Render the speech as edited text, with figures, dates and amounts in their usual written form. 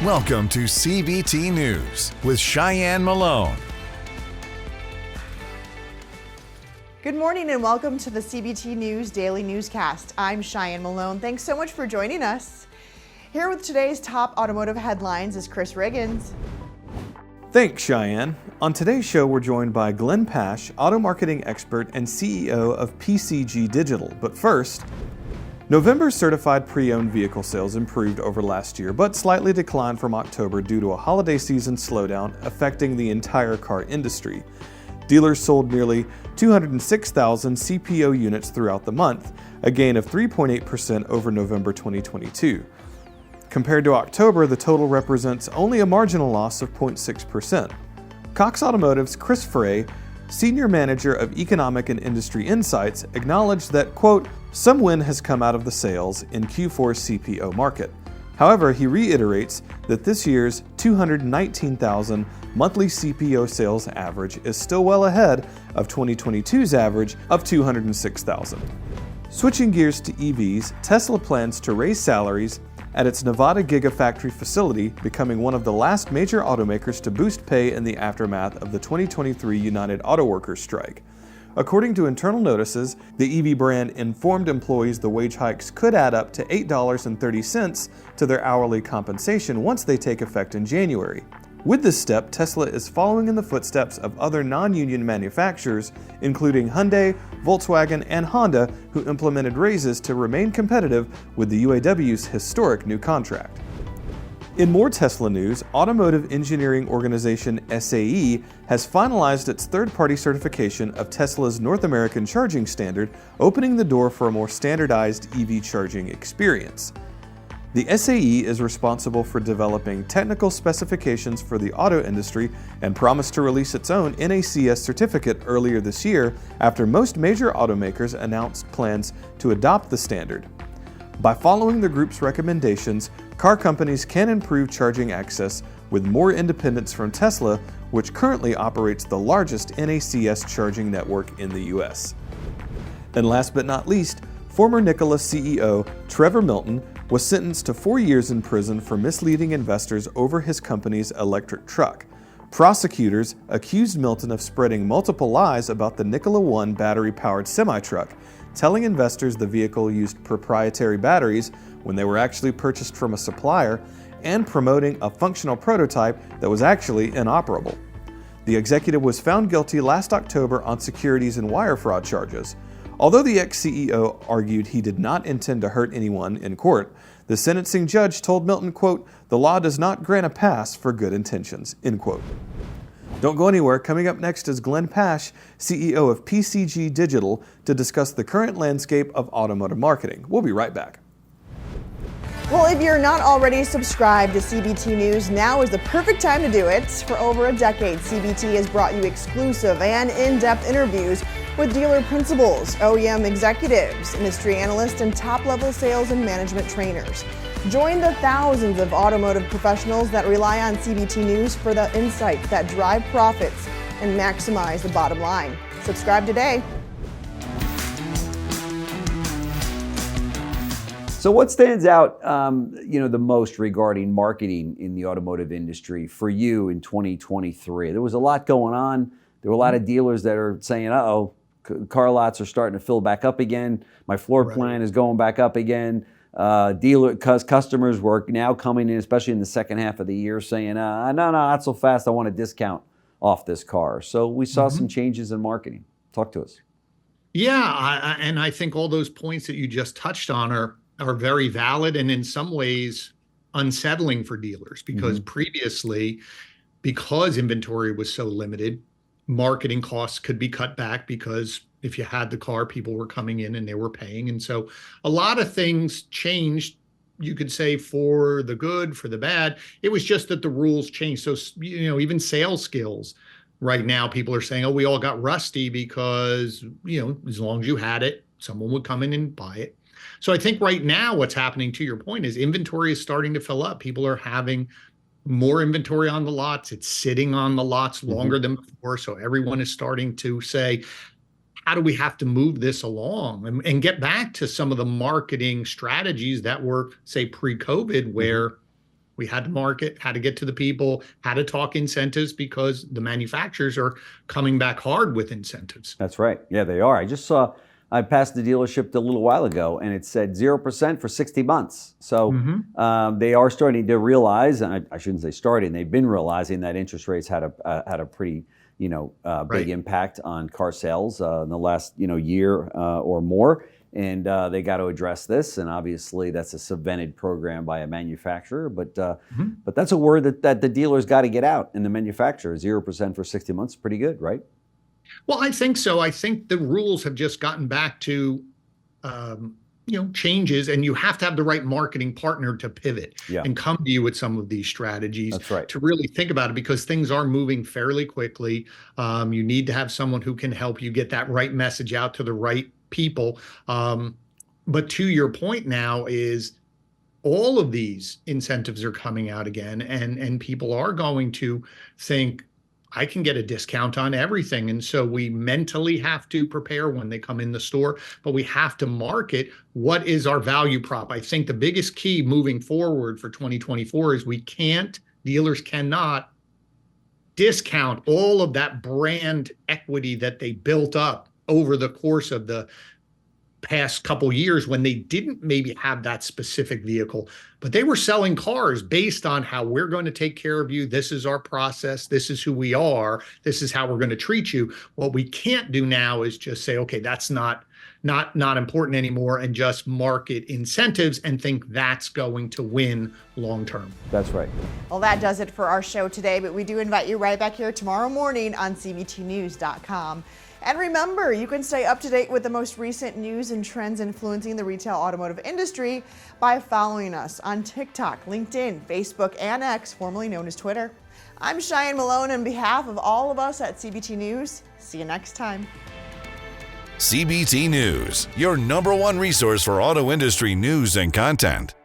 Welcome to CBT News with Shyann Malone. Good morning and welcome to the CBT News Daily Newscast. I'm Shyann Malone. Thanks so much for joining us. Here with today's top automotive headlines is Chris Riggins. Thanks, Shyann. On today's show, we're joined by Glenn Pash, auto marketing expert and CEO of PCG Digital. But first, November's certified pre-owned vehicle sales improved over last year, but slightly declined from October due to a holiday season slowdown affecting the entire car industry. Dealers sold nearly 206,000 CPO units throughout the month, a gain of 3.8% over November 2022. Compared to October, the total represents only a marginal loss of 0.6%. Cox Automotive's Chris Frey, Senior Manager of Economic and Industry Insights, acknowledged that, quote, some wind has come out of the sales in Q4's CPO market. However, he reiterates that this year's 219,000 monthly CPO sales average is still well ahead of 2022's average of 206,000. Switching gears to EVs, Tesla plans to raise salaries at its Nevada Gigafactory facility, becoming one of the last major automakers to boost pay in the aftermath of the 2023 United Auto Workers strike. According to internal notices, the EV brand informed employees the wage hikes could add up to $8.30 to their hourly compensation once they take effect in January. With this step, Tesla is following in the footsteps of other non-union manufacturers, including Hyundai, Volkswagen, and Honda, who implemented raises to remain competitive with the UAW's historic new contract. In more Tesla news, automotive engineering organization SAE has finalized its third-party certification of Tesla's North American charging standard, opening the door for a more standardized EV charging experience. The SAE is responsible for developing technical specifications for the auto industry and promised to release its own NACS certificate earlier this year after most major automakers announced plans to adopt the standard. By following the group's recommendations, car companies can improve charging access with more independence from Tesla, which currently operates the largest NACS charging network in the US. And last but not least, former Nikola CEO Trevor Milton was sentenced to 4 years in prison for misleading investors over his company's electric truck. Prosecutors accused Milton of spreading multiple lies about the Nikola 1 battery-powered semi-truck, telling investors the vehicle used proprietary batteries when they were actually purchased from a supplier, and promoting a functional prototype that was actually inoperable. The executive was found guilty last October on securities and wire fraud charges. Although the ex-CEO argued he did not intend to hurt anyone in court, the sentencing judge told Milton, quote, the law does not grant a pass for good intentions, end quote. Don't go anywhere. Coming up next is Glenn Pash, CEO of PCG Digital, to discuss the current landscape of automotive marketing. We'll be right back. Well, if you're not already subscribed to CBT News, now is the perfect time to do it. For over a decade, CBT has brought you exclusive and in-depth interviews with dealer principals, OEM executives, industry analysts, and top-level sales and management trainers. Join the thousands of automotive professionals that rely on CBT News for the insights that drive profits and maximize the bottom line. Subscribe today. So what stands out, the most regarding marketing in the automotive industry for you in 2023? There was a lot going on. There were a lot of dealers that are saying, uh-oh, car lots are starting to fill back up again. My floor plan is going back up again. Customers were now coming in, especially in the second half of the year, saying, no, not so fast. I want a discount off this car. So we saw some changes in marketing. Talk to us. Yeah, and I think all those points that you just touched on are very valid and in some ways unsettling for dealers because previously, because inventory was so limited, marketing costs could be cut back because if you had the car, people were coming in and they were paying. And so a lot of things changed, you could say, for the good, for the bad. It was just that the rules changed. So, even sales skills right now, people are saying, oh, we all got rusty because, as long as you had it, someone would come in and buy it. So I think right now what's happening, to your point, is inventory is starting to fill up. People are having more inventory on the lots. It's sitting on the lots longer than before. So everyone is starting to say, how do we have to move this along and get back to some of the marketing strategies that were, say, pre-COVID, where We had to market, had to get to the people, had to talk incentives because the manufacturers are coming back hard with incentives. That's right. Yeah, they are. I passed the dealership a little while ago, and it said 0% for 60 months. So they are starting to realize, and I shouldn't say starting, they've been realizing that interest rates had a pretty big impact on car sales in the last year or more. And they got to address this, and obviously that's a subvented program by a manufacturer. But that's a word that the dealers got to get out, and the manufacturer 0% for 60 months is pretty good, right? Well, I think so. I think the rules have just gotten back to changes, and you have to have the right marketing partner to pivot and come to you with some of these strategies. That's right. To really think about it, because things are moving fairly quickly. You need to have someone who can help you get that right message out to the right people. But to your point now is all of these incentives are coming out again, and people are going to think, I can get a discount on everything. And so we mentally have to prepare when they come in the store, but we have to market what is our value prop. I think the biggest key moving forward for 2024 is dealers cannot discount all of that brand equity that they built up over the course of the past couple years when they didn't maybe have that specific vehicle, but they were selling cars based on how we're going to take care of you. This is our process. This is who we are. This is how we're going to treat you. What we can't do now is just say, okay, that's not important anymore, and just market incentives and think that's going to win long term. That's right. Well, that does it for our show today, but we do invite you right back here tomorrow morning on CBTnews.com. And remember, you can stay up to date with the most recent news and trends influencing the retail automotive industry by following us on TikTok, LinkedIn, Facebook, and X, formerly known as Twitter. I'm Shyann Malone. On behalf of all of us at CBT News, see you next time. CBT News, your #1 resource for auto industry news and content.